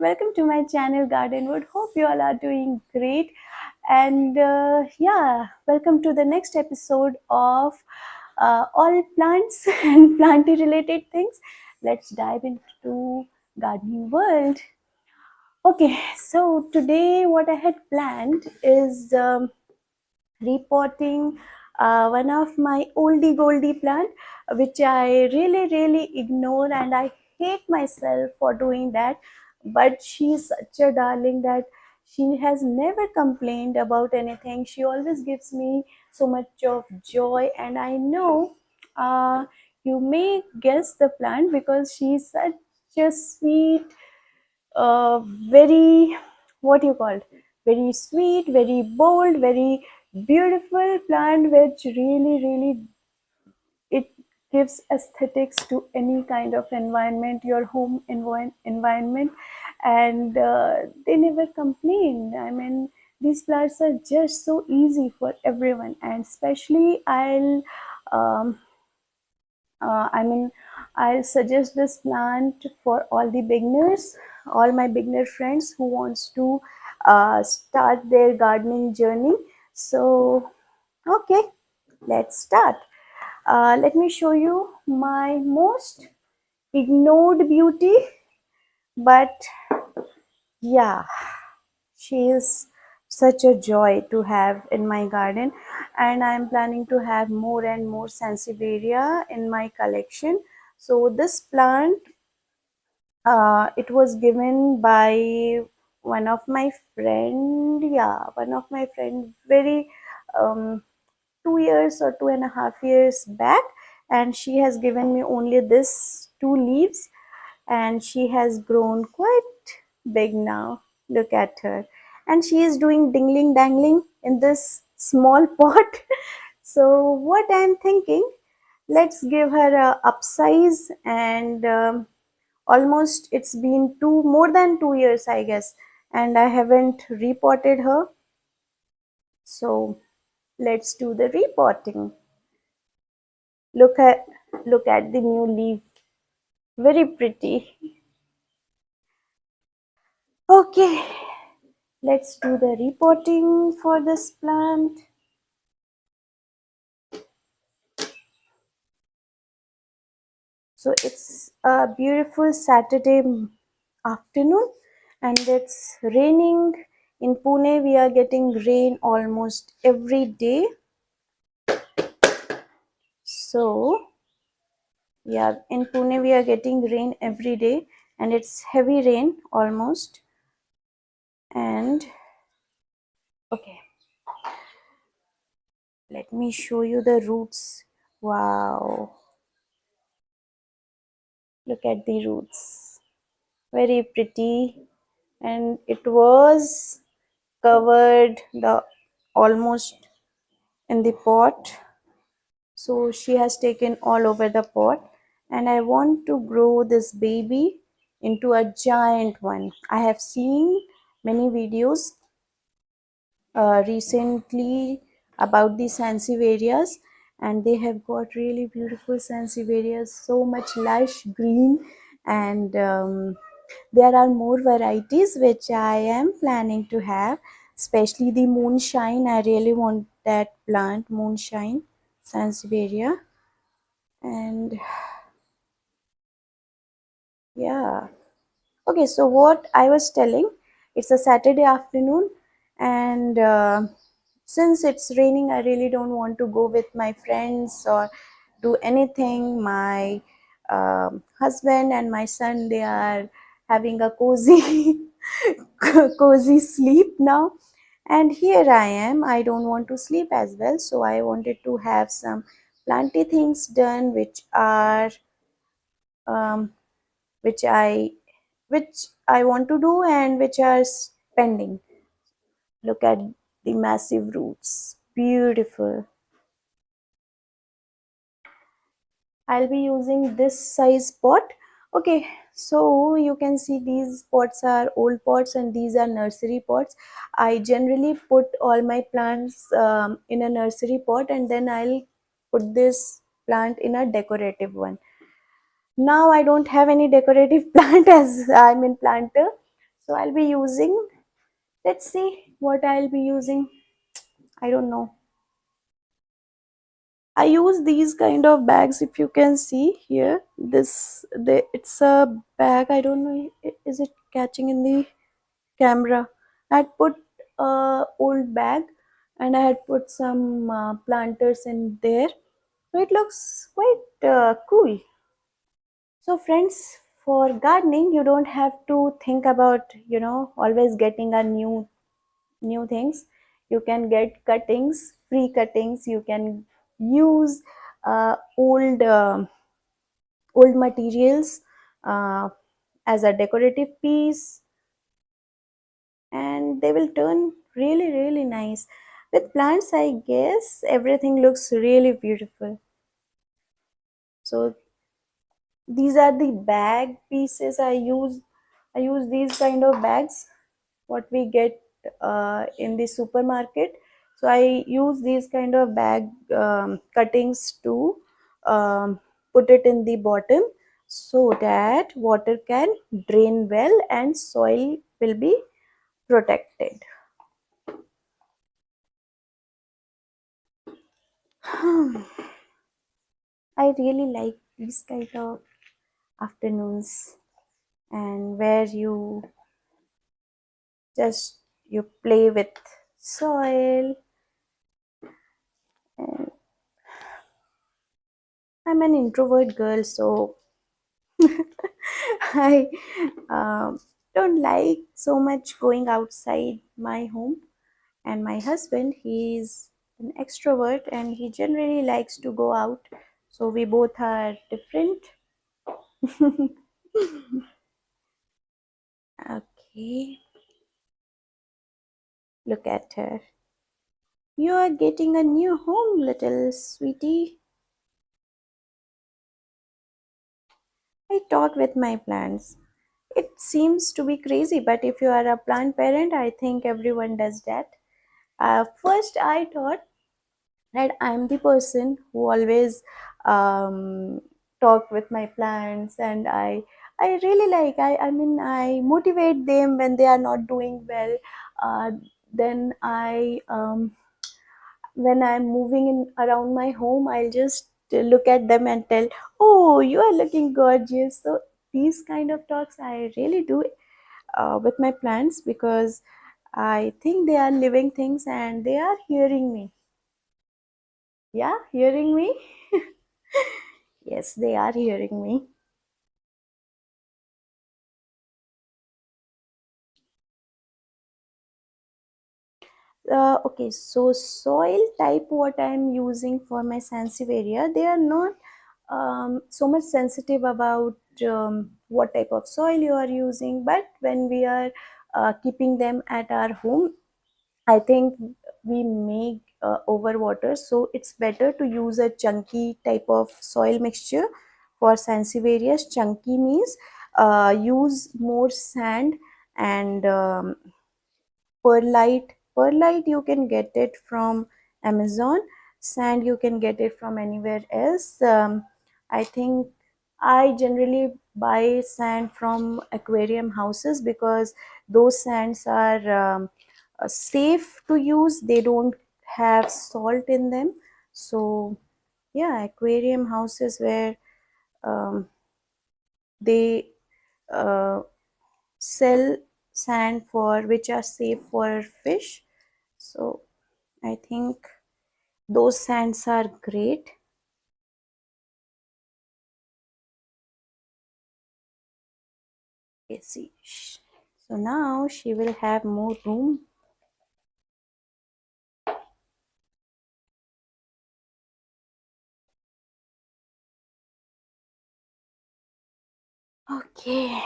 welcome to my channel Gardenwood. Hope you all are doing great. And welcome to the next episode of all plants and planty related things. Let's dive into gardening world. Okay, so today what I had planned is repotting one of my oldie goldie plant, which I really ignore, and I hate myself for doing that. But she's such a darling that she has never complained about anything. She always gives me so much of joy, and I know you may guess the plant because she's such a sweet, very, what you call, very sweet, very bold, very beautiful plant, which really it gives aesthetics to any kind of environment, your home environment. And they never complain. I mean, these plants are just so easy for everyone, and especially um, I'll suggest this plant for all the beginners, all my beginner friends who wants to start their gardening journey. So, okay, let's start. Let me show you my most ignored beauty, but yeah, she is such a joy to have in my garden, and I'm planning to have more and more Sansevaria in my collection. So this plant, it was given by one of my friend, one of my friend, very um, 2 years or 2.5 years back, and she has given me only this two leaves, and she has grown quite big now. Look at her, and she is doing dingling dangling in this small pot. So what I'm thinking, let's give her a upsize, and almost it's been more than 2 years, I guess, and I haven't repotted her. So let's do the repotting. Look at the new leaf, very pretty. Okay, let's do the repotting for this plant. So it's a beautiful Saturday afternoon, and it's raining. In Pune, we are getting rain almost every day. So yeah, in Pune we are getting rain every day, and it's heavy rain almost. And okay, let me show you the roots. Wow, look at the roots, very pretty. And it was covered the almost in the pot, so she has taken all over the pot, and I want to grow this baby into a giant one. I have seen many videos recently about the sansevieras, and they have got really beautiful sansevieras, so much lush green. And there are more varieties which I am planning to have, especially the moonshine. I really want that plant, moonshine sansevieria. And yeah, okay, so what I was telling, it's a Saturday afternoon, and since it's raining, I really don't want to go with my friends or do anything. My husband and my son, they are having a cozy cozy sleep now, and here I am. I don't want to sleep as well, so I wanted to have some planty things done, um, which I want to do, and which are pending. Look at the massive roots, beautiful. I'll be using this size pot. Okay, so you can see these pots are old pots and these are nursery pots. I generally put all my plants in a nursery pot, and then I'll put this plant in a decorative one. Now I don't have any decorative plant as I'm in planter, So I'll be using, let's see what I'll be using. I don't know. I use these kind of bags. If you can see here, it's a bag. I don't know, is it catching in the camera? I had put a old bag, and I had put some planters in there. So it looks quite cool. So friends, for gardening, you don't have to think about, always getting a new things. You can get cuttings, free cuttings. You can use old materials uh, as a decorative piece, and they will turn really really nice. With plants, I guess everything looks really beautiful. So these are the bag pieces I use these kind of bags what we get in the supermarket. So I use these kind of bag cuttings to put it in the bottom, so that water can drain well and soil will be protected. I really like these kind of afternoons, and where you play with soil. And I'm an introvert girl, so I don't like so much going outside my home. And my husband, he's an extrovert and he generally likes to go out. So we both are different. Okay, look at her. You are getting a new home, little sweetie. I talk with my plants. It seems to be crazy, but if you are a plant parent, I think everyone does that. First, I thought that I'm the person who always talk with my plants, and I really like, I mean, I motivate them when they are not doing well. Then when I'm moving in around my home, I'll just look at them and tell, oh, you are looking gorgeous. So these kind of talks I really do with my plants, because I think they are living things and they are hearing me. Yeah, hearing me. Yes, they are hearing me. Okay, so soil type what I'm using for my Sansevaria, they are not so much sensitive about what type of soil you are using, but when we are keeping them at our home, I think we make overwater, so it's better to use a chunky type of soil mixture for Sansevieras. Chunky means use more sand and perlite you can get it from Amazon. Sand you can get it from anywhere else. I think I generally buy sand from aquarium houses, because those sands are safe to use. They don't have salt in them. So yeah, aquarium houses where um, they uh, sell sand for which are safe for fish. So I think those sands are great. Okay, see. So now she will have more room. Okay.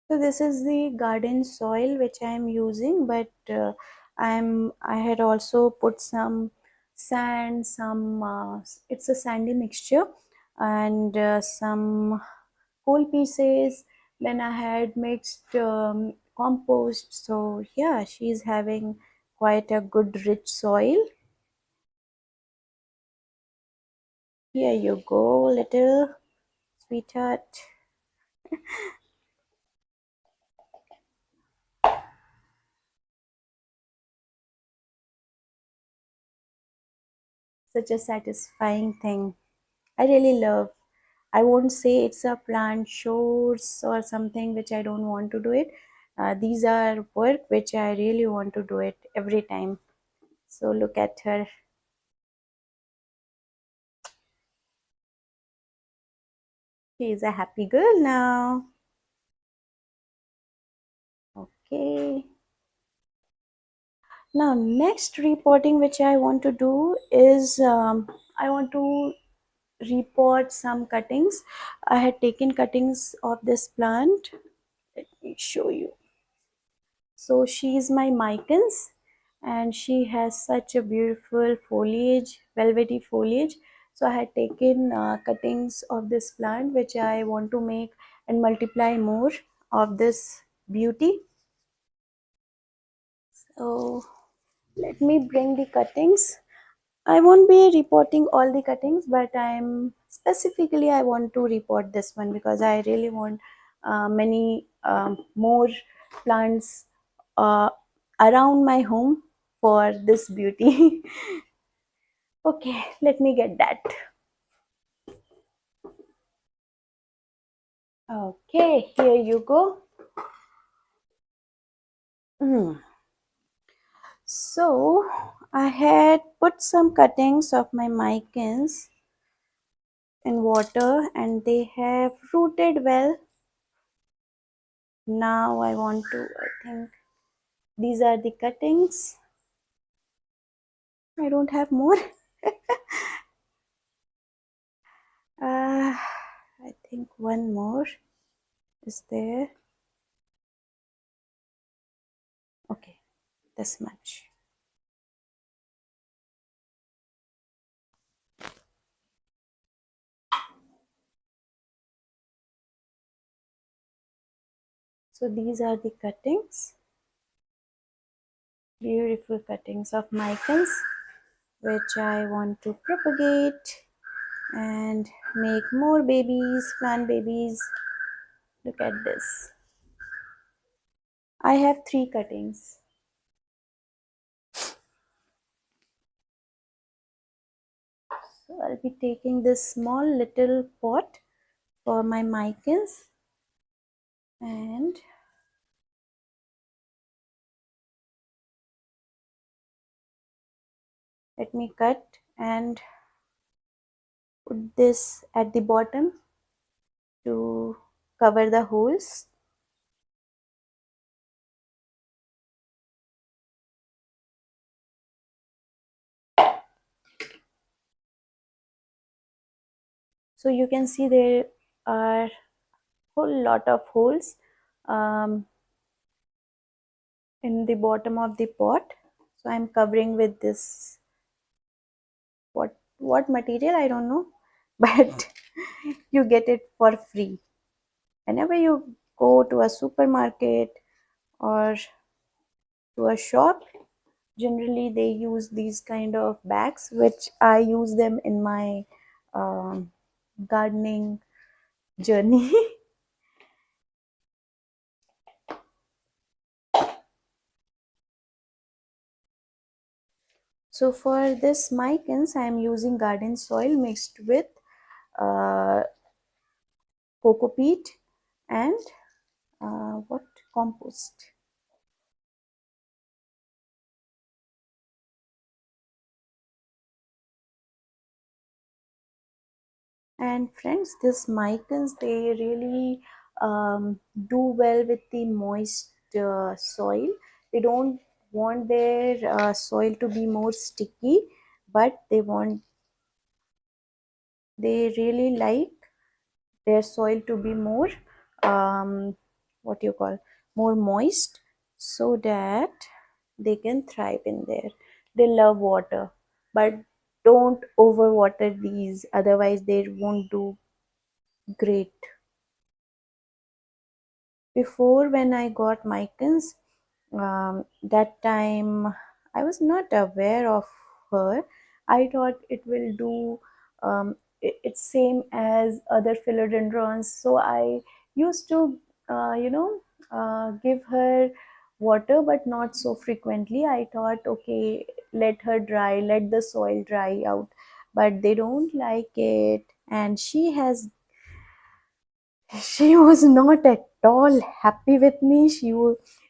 So this is the garden soil which I am using, but I had also put some sand, some it's a sandy mixture. and some coal pieces. Then I had mixed compost. So yeah, she's having quite a good rich soil. Here you go, little sweetheart. Such a satisfying thing. I really love. I won't say it's a plant chores or something which I don't want to do it. These are work which I really want to do it every time. So look at her. She is a happy girl now. Okay. Now next repotting which I want to do is I want to repot some cuttings. I had taken cuttings of this plant. Let me show you. So she is my Micans, and she has such a beautiful foliage, velvety foliage. So I had taken cuttings of this plant which I want to make and multiply more of this beauty. So let me bring the cuttings. I won't be reporting all the cuttings, but I'm specifically I want to report this one because I really want many more plants uh, around my home for this beauty. Okay, let me get that. Okay, here you go. Mm. So I had put some cuttings of my micans in water and they have rooted well. Now I want to, I think these are the cuttings. I don't have more. I think one more is there. Okay, this much. So these are the cuttings, beautiful cuttings of micans, which I want to propagate and make more babies, plant babies. Look at this. I have 3 cuttings. So I'll be taking this small little pot for my micans and let me cut and put this at the bottom to cover the holes. So you can see there are whole lot of holes um, in the bottom of the pot. So I'm covering with this what material I don't know, but you get it for free whenever you go to a supermarket or to a shop. Generally they use these kind of bags which I use them in my um, gardening journey. So for this micans I am using garden soil mixed with uh, coco peat and what compost. And friends, this micans they really do well with the moist soil. They don't want their soil to be more sticky, but they really like their soil to be more what you call more moist so that they can thrive in there. They love water, but don't overwater these, otherwise they won't do great. Before, when I got Micans, that time I was not aware of her. I thought it will do, it's same as other philodendrons. So I used to, give her water, but not so frequently. I thought, okay, let her dry, let the soil dry out. But they don't like it, and she was not at all happy with me.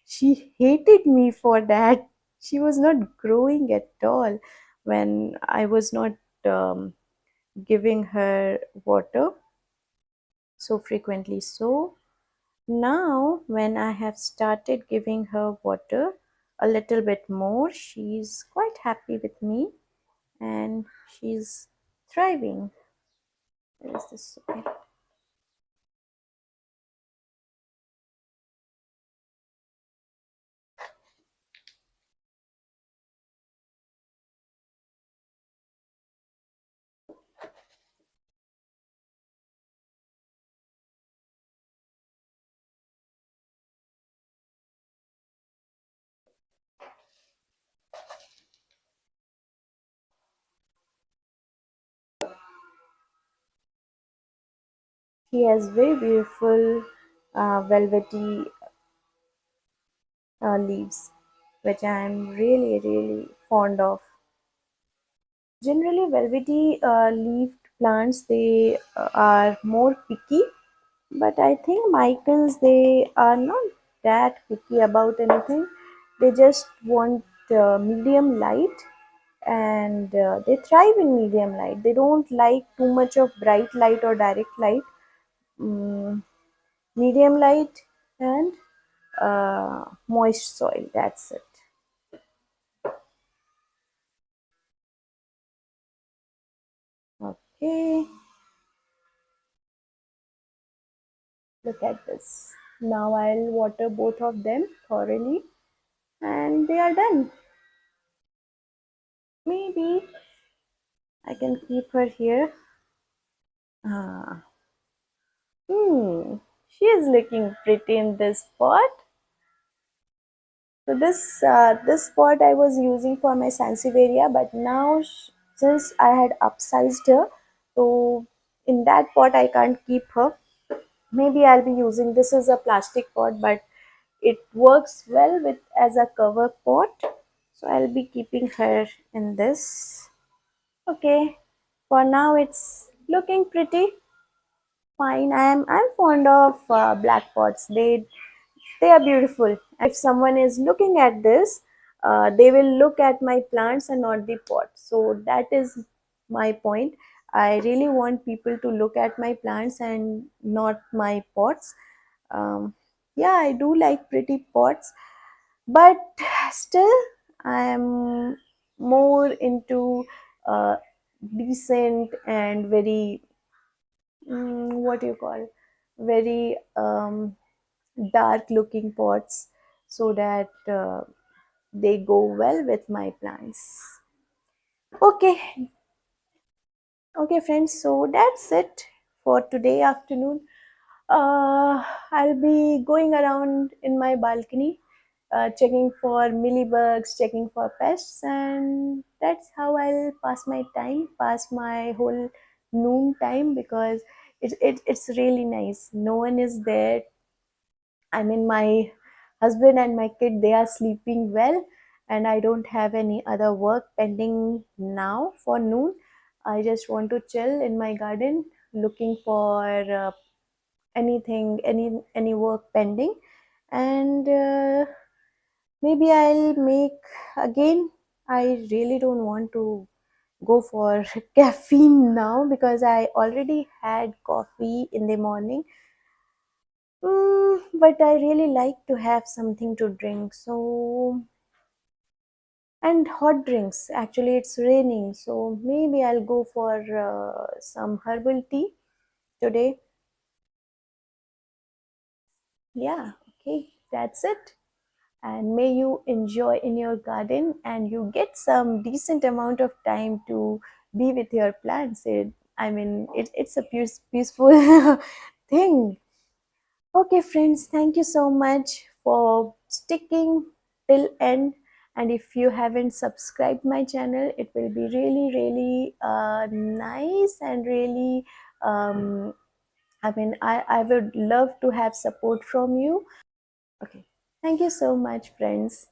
She hated me for that. She was not growing at all when I was not um, giving her water so frequently. So now, when I have started giving her water a little bit more, she's quite happy with me and she's thriving. Where is this? Okay. He has very beautiful velvety leaves, which I am really, really fond of. Generally, velvety leafed plants, they are more picky, but I think Micans, they are not that picky about anything. They just want medium light, and they thrive in medium light. They don't like too much of bright light or direct light. Mm, Medium light and moist soil. That's it. Okay, look at this. Now I'll water both of them thoroughly and they are done. Maybe I can keep her here. Ah, she is looking pretty in this pot. So this pot I was using for my Sansevaria, but now since I had upsized her, so in that pot I can't keep her. Maybe I'll be using, this is a plastic pot, but it works well with as a cover pot. So I'll be keeping her in this. Okay, for now it's looking pretty fine. I'm fond of black pots. They are beautiful. If someone is looking at this, they will look at my plants and not the pot. So that is my point. I really want people to look at my plants and not my pots. Um, yeah, I do like pretty pots, but still, I am more into uh, decent and very, what do you call, very dark looking pots, so that they go well with my plants. Okay, okay, friends. So that's it for today afternoon. I'll be going around in my balcony, checking for mealybugs, checking for pests, and that's how I'll pass my time, pass my whole noon time, because it's really nice. No one is there. I mean, my husband and my kid, they are sleeping well, and I don't have any other work pending now for noon. I just want to chill in my garden, looking for anything, any work pending, and maybe I'll make again. I really don't want to go for caffeine now because I already had coffee in the morning. But I really like to have something to drink. So, and hot drinks. Actually, it's raining, so maybe I'll go for some herbal tea today. Yeah, okay, that's it. And may you enjoy in your garden and you get some decent amount of time to be with your plants. It's a peaceful thing. Okay, friends, thank you so much for sticking till end. And if you haven't subscribed my channel, it will be really, really nice and really. I would love to have support from you. Okay, thank you so much, friends.